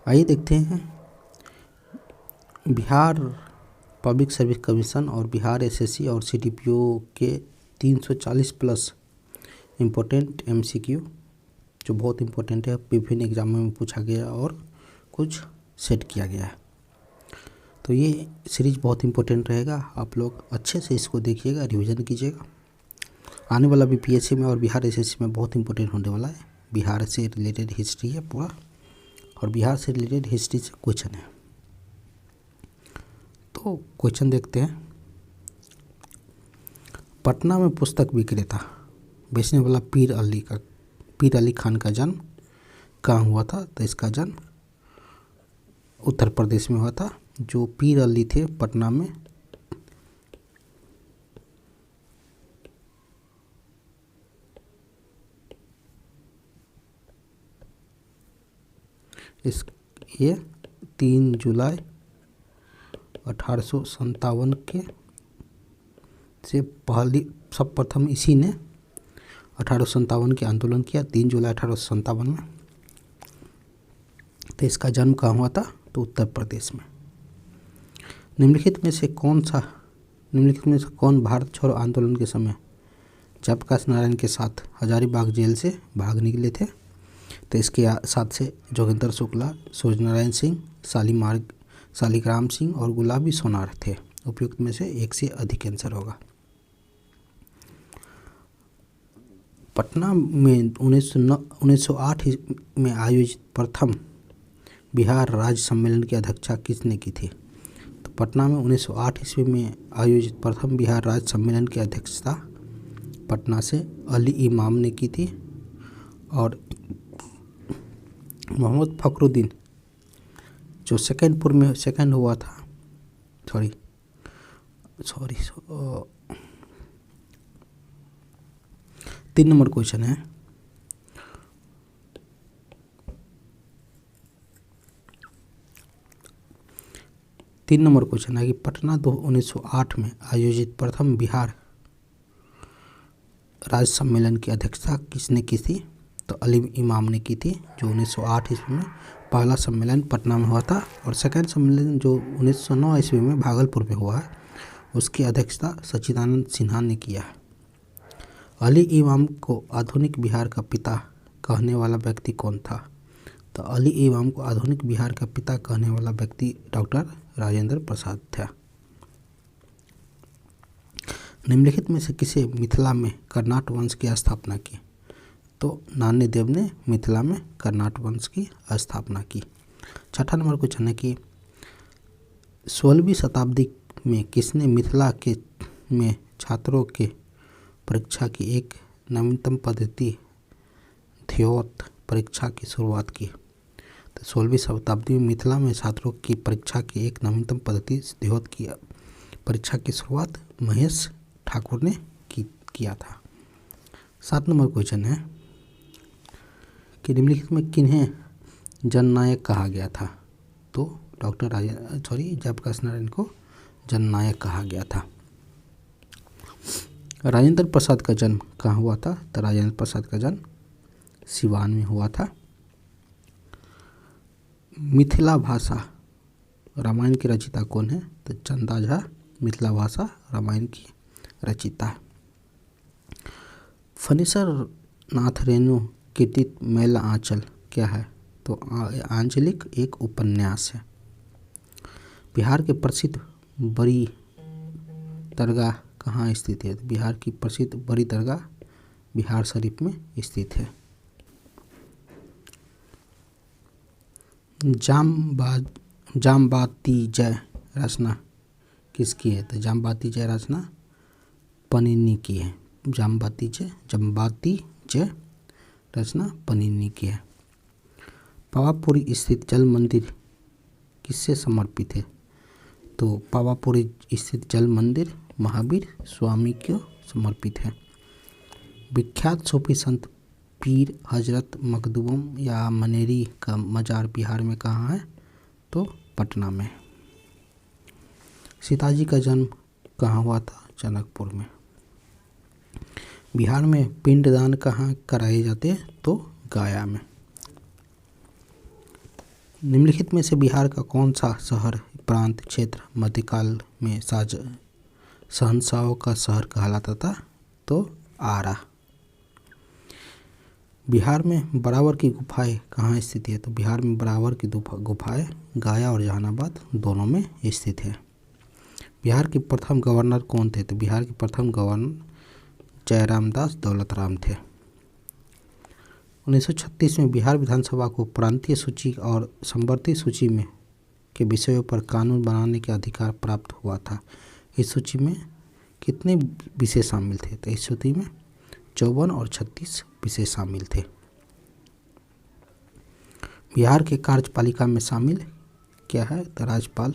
आइए देखते हैं बिहार पब्लिक सर्विस कमीशन और बिहार एसएससी और सीडीपीओ के 340 प्लस इम्पोर्टेंट एमसीक्यू जो बहुत इम्पोर्टेंट है, विभिन्न एग्जामों में पूछा गया और कुछ सेट किया गया है। तो ये सीरीज बहुत इम्पोर्टेंट रहेगा, आप लोग अच्छे से इसको देखिएगा, रिवीजन कीजिएगा। आने वाला बीपीएससी में और बिहार एसएससी में बहुत इम्पोर्टेंट होने वाला है। बिहार से रिलेटेड हिस्ट्री है पूरा, और बिहार से रिलेटेड हिस्ट्री से क्वेश्चन है। तो क्वेश्चन देखते हैं। पटना में पुस्तक विक्रेता बेचने वाला पीर अली खान का जन्म कहाँ हुआ था? तो इसका जन्म उत्तर प्रदेश में हुआ था। जो पीर अली थे पटना में ये 3 जुलाई 1857 के से सर्वप्रथम इसी ने 1857 के आंदोलन किया, 3 जुलाई 1857 में। तो इसका जन्म कहाँ हुआ था? तो उत्तर प्रदेश में। निम्नलिखित में से कौन भारत छोड़ो आंदोलन के समय जयप्रकाश नारायण के साथ हजारीबाग जेल से भाग निकले थे? तो इसके साथ से जोगिंदर शुक्ला, सूर्यनारायण सिंह, शालिग्राम सिंह और गुलाबी सोनार थे। उपयुक्त में से एक से अधिक आंसर होगा। पटना में 1908 में आयोजित प्रथम बिहार राज्य सम्मेलन की अध्यक्षता किसने की थी? तो पटना में 1908 ईस्वी में आयोजित प्रथम बिहार राज्य सम्मेलन की अध्यक्षता पटना से अली इमाम ने की थी। और मोहम्मद फखरुद्दीन जो सेकंडपुर में सेकंड हुआ था, सॉरी 3 नंबर क्वेश्चन है। तीन नंबर क्वेश्चन है कि पटना 1908 में आयोजित प्रथम बिहार राज्य सम्मेलन की अध्यक्षता किसने की थी? तो अली इमाम ने की थी, जो 1908 ईस्वी में पहला सम्मेलन पटना में हुआ था। और सेकंड सम्मेलन जो 1909 ईस्वी में भागलपुर में हुआ है, उसकी अध्यक्षता सच्चिदानंद सिन्हा ने किया है। अली इमाम को आधुनिक बिहार का पिता कहने वाला व्यक्ति कौन था? तो अली इमाम को आधुनिक बिहार का पिता कहने वाला व्यक्ति डॉक्टर राजेंद्र प्रसाद था। निम्नलिखित में से किसे मिथिला में कर्नाट वंश की स्थापना की? तो नान्यदेव ने मिथिला में कर्नाट वंश की स्थापना की। 6ठा नंबर क्वेश्चन है कि 16वीं शताब्दी में किसने मिथिला के में छात्रों के परीक्षा की एक नवीनतम पद्धति द्योत परीक्षा की शुरुआत की? तो 16वीं शताब्दी में मिथिला में छात्रों की परीक्षा की एक नवीनतम पद्धति द्योत की परीक्षा की शुरुआत महेश ठाकुर ने किया था। 7 नंबर क्वेश्चन है कि निम्नलिखित में किन्हें जननायक कहा गया था? तो जयप्रकाश नारायण को जननायक कहा गया था। राजेंद्र प्रसाद का जन्म कहाँ हुआ था? तो राजेंद्र प्रसाद का जन्म सिवान में हुआ था। मिथिला भाषा रामायण की रचिता कौन है? तो चंदा झा मिथिला भाषा रामायण की रचिता है। फणीसर नाथ रेणु कीर्तित मैला आंचल क्या है? तो आंचलिक एक उपन्यास है। बिहार के प्रसिद्ध बड़ी दरगाह कहाँ स्थित है? बिहार की प्रसिद्ध बड़ी दरगाह बिहार शरीफ में स्थित है। जामबाती जय रचना किसकी है? तो जामबाती जय रचना पनिनी की है। जामबाती जय रचना पनिनी की है। पावापुरी स्थित जल मंदिर किससे समर्पित है? तो पावापुरी स्थित जल मंदिर महावीर स्वामी को समर्पित है। विख्यात सूफी संत पीर हजरत मखदूम या मनेरी का मजार बिहार में कहाँ है? तो पटना में। सीताजी का जन्म कहाँ हुआ था? जनकपुर में। बिहार में पिंडदान कहाँ कराए जाते हैं? तो गया में। निम्नलिखित में से बिहार का कौन सा शहर प्रांत क्षेत्र मध्यकाल में शहंशाहों का शहर कहलाता था? तो आरा। बिहार में बरावर की गुफाएं कहाँ स्थित है? तो बिहार में बरावर की गुफाएं गया और जहानाबाद दोनों में स्थित है। बिहार के प्रथम गवर्नर कौन थे? तो बिहार के प्रथम गवर्नर जयरामदास दौलतराम थे। 1936 में बिहार विधानसभा को प्रांतीय सूची और संवर्ती सूची में के विषयों पर कानून बनाने के अधिकार प्राप्त हुआ था। इस सूची में कितने विषय शामिल थे? तो इस सूची में 54 और 36 विषय शामिल थे। बिहार के कार्यपालिका में शामिल क्या है? तो राज्यपाल,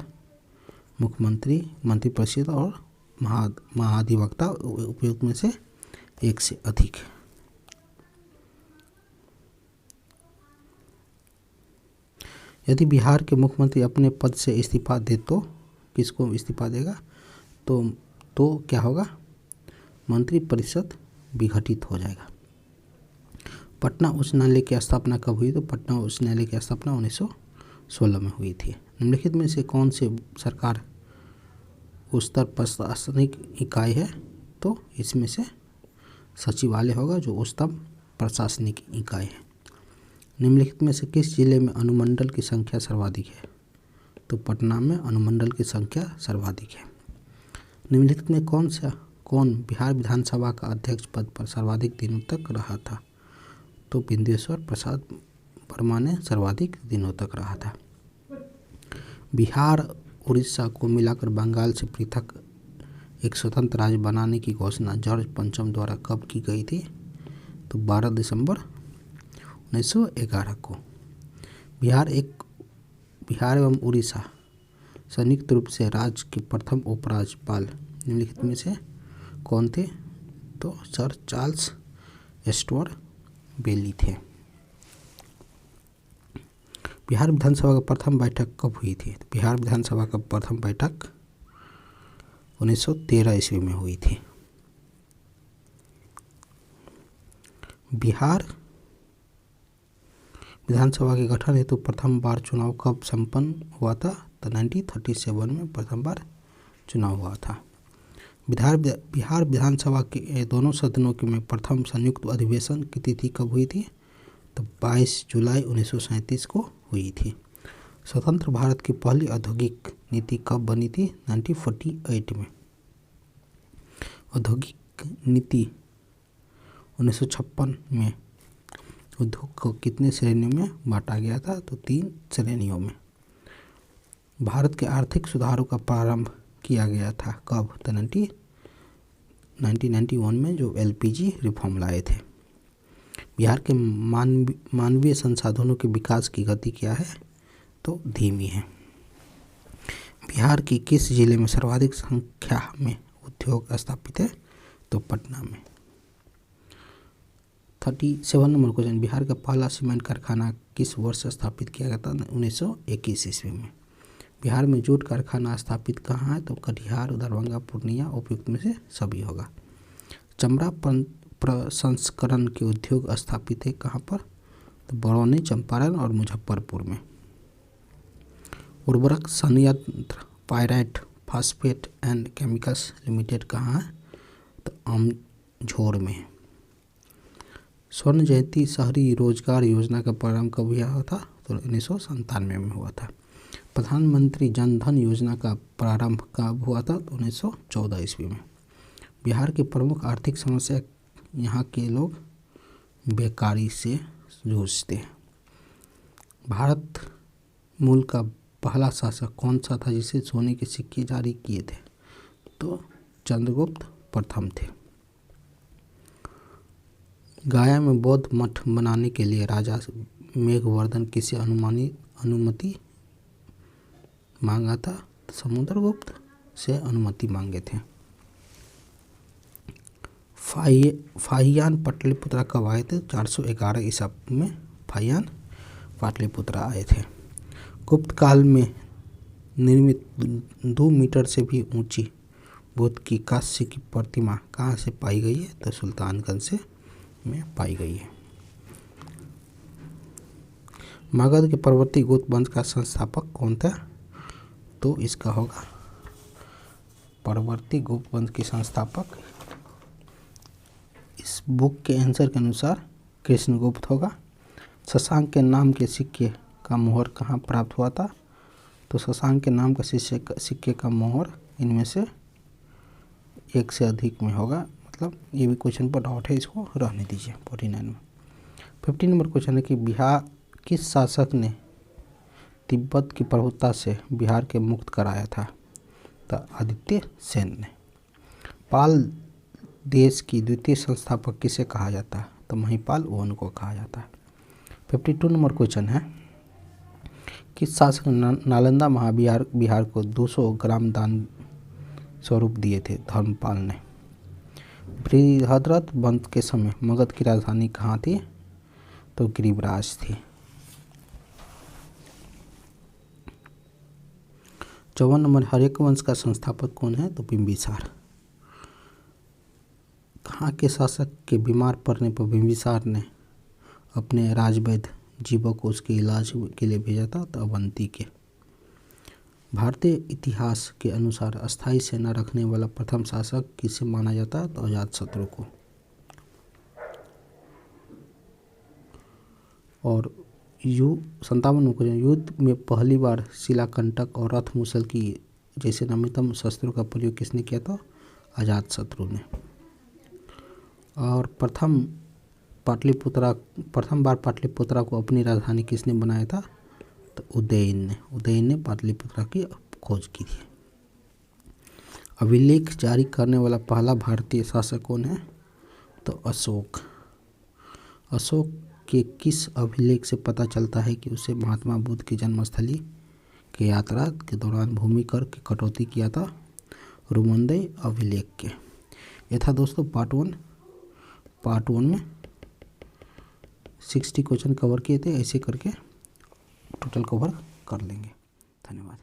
मुख्यमंत्री, मंत्रिपरिषद और महाधिवक्ता उपयुक्त में से एक से अधिक। यदि बिहार के मुख्यमंत्री अपने पद से इस्तीफा दे तो किसको इस्तीफा देगा? तो क्या होगा? मंत्रिपरिषद विघटित हो जाएगा। पटना उच्च न्यायालय की स्थापना कब हुई? तो पटना उच्च न्यायालय की स्थापना 1916 में हुई थी। निम्नलिखित में से कौन से सरकार उच्चतर प्रशासनिक इकाई है? तो इसमें से सचिवालय होगा जो उच्चतम प्रशासनिक इकाई है। निम्नलिखित में से किस जिले में अनुमंडल की संख्या सर्वाधिक है? तो पटना में अनुमंडल की संख्या सर्वाधिक है। निम्नलिखित में कौन बिहार विधानसभा का अध्यक्ष पद पर सर्वाधिक दिनों तक रहा था? तो बिंदेश्वर प्रसाद वर्मा ने सर्वाधिक दिनों तक रहा था। बिहार उड़ीसा को मिलाकर बंगाल से पृथक एक स्वतंत्र राज्य बनाने की घोषणा जॉर्ज पंचम द्वारा कब की गई थी? तो 12 दिसंबर 1911 को। बिहार एवं उड़ीसा संयुक्त रूप से राज्य के प्रथम उपराज्यपाल निम्नलिखित में से कौन थे? तो सर चार्ल्स स्टुअर्ट बेली थे। बिहार विधानसभा का प्रथम बैठक कब हुई थी? बिहार विधानसभा का प्रथम बैठक 1913 ईस्वी में हुई थी। बिहार विधानसभा के गठन हेतु प्रथम बार चुनाव कब संपन्न हुआ था? तो 1937 में प्रथम बार चुनाव हुआ था। बिहार विधानसभा के दोनों सदनों के में प्रथम संयुक्त अधिवेशन की तिथि कब हुई थी? तो 22 जुलाई 1937 को हुई थी। स्वतंत्र भारत की पहली औद्योगिक नीति कब बनी थी? 1948 में। औद्योगिक नीति 1956 में उद्योग को कितने श्रेणियों में बांटा गया था? तो 3 श्रेणियों में। भारत के आर्थिक सुधारों का प्रारंभ किया गया था कब? तो 1991 में जो LPG रिफॉर्म लाए थे। बिहार के मानवीय संसाधनों के विकास की गति क्या है? तो धीमी है। बिहार की किस जिले में सर्वाधिक संख्या में उद्योग स्थापित है? तो पटना में। 37 नंबर क्वेश्चन, बिहार का पहला सीमेंट कारखाना किस वर्ष स्थापित किया गया था? 1921 ईस्वी में। बिहार में जूट कारखाना स्थापित कहाँ है? तो कटिहार, दरभंगा, पूर्णिया उपयुक्त में से सभी होगा। चमड़ा प्रसंस्करण के उद्योग स्थापित है कहाँ पर? तो बरौनी, चंपारण और मुजफ्फरपुर में। उर्वरक संयंत्र pirate phosphate and chemicals limited कहाँ है? तो अमझोर में है। स्वर्ण जयंती शहरी रोजगार योजना का प्रारंभ कब हुआ था? तो 1997 में हुआ था। प्रधानमंत्री जन धन योजना का प्रारंभ कब हुआ था? तो 1914 ईस्वी में। बिहार की प्रमुख आर्थिक समस्या यहाँ के लोग बेकारी से जूझते हैं। भारत मूल का पहला शासक कौन सा था जिसे सोने के सिक्के जारी किए थे? तो चंद्रगुप्त प्रथम थे। गया में बौद्ध मठ बनाने के लिए राजा मेघवर्धन किसे अनुमति मांगा था? समुद्रगुप्त से अनुमति मांगे थे। फाहियान पाटलिपुत्रा कब आए थे? 411 ईसा में फाहियान पाटलिपुत्रा आए थे। गुप्त काल में निर्मित 2 मीटर से भी ऊंची बुद्ध की कांस्य की प्रतिमा कहाँ से पाई गई है? तो सुल्तानगंज से में पाई गई है। मगध के परवर्ती गुप्त वंश का संस्थापक कौन था? तो इसका होगा परवर्ती गुप्त वंश के संस्थापक, इस बुक के आंसर के अनुसार कृष्णगुप्त होगा। शशांक के नाम के सिक्के का मोहर कहाँ प्राप्त हुआ था? तो शशांक के नाम का सिक्के का मोहर इनमें से एक से अधिक में होगा, मतलब ये भी क्वेश्चन पर डाउट है, इसको रहने दीजिए 49 में। 50 नंबर क्वेश्चन है कि बिहार किस शासक ने तिब्बत की प्रभुता से बिहार के मुक्त कराया था? तो आदित्य सेन ने। पाल देश की द्वितीय संस्थापक किसे कहा जाता है? तो महिपाल वन को कहा जाता है। 52 नंबर क्वेश्चन है किस शासक ने नालंदा महाविहार बिहार को 200 ग्राम दान स्वरूप दिए थे? धर्मपाल ने। बृहद्रथ वंश के समय मगध की राजधानी कहाँ थी? तो गिरिब्राज थी। 54 नंबर हर्यक वंश का संस्थापक कौन है? तो बिंबिसार। कहाँ के शासक के बीमार पड़ने पर बिंबिसार ने अपने राजवैद्य जीवों को उसके इलाज के लिए भेजा था? तो अवंती के। भारतीय इतिहास के अनुसार अस्थायी सेना रखने वाला प्रथम शासक किसे माना जाता है? तो अजातशत्रु को। और 57 युद्ध में पहली बार शिलाकंटक और रथ मुसल की जैसे नवीनतम शस्त्रों का प्रयोग किसने किया था? अजातशत्रु ने। और प्रथम बार पाटलिपुत्रा को अपनी राजधानी किसने बनाया था? तो उदयन ने पाटलिपुत्रा की खोज की थी। अभिलेख जारी करने वाला पहला भारतीय शासक कौन है? तो अशोक के किस अभिलेख से पता चलता है कि उसे महात्मा बुद्ध की जन्मस्थली की यात्रा के दौरान भूमि कर की कटौती किया था? रुमंदई अभिलेख के। ये था दोस्तों पार्ट वन में 60 क्वेश्चन कवर किए थे, ऐसे करके टोटल कवर कर लेंगे। धन्यवाद।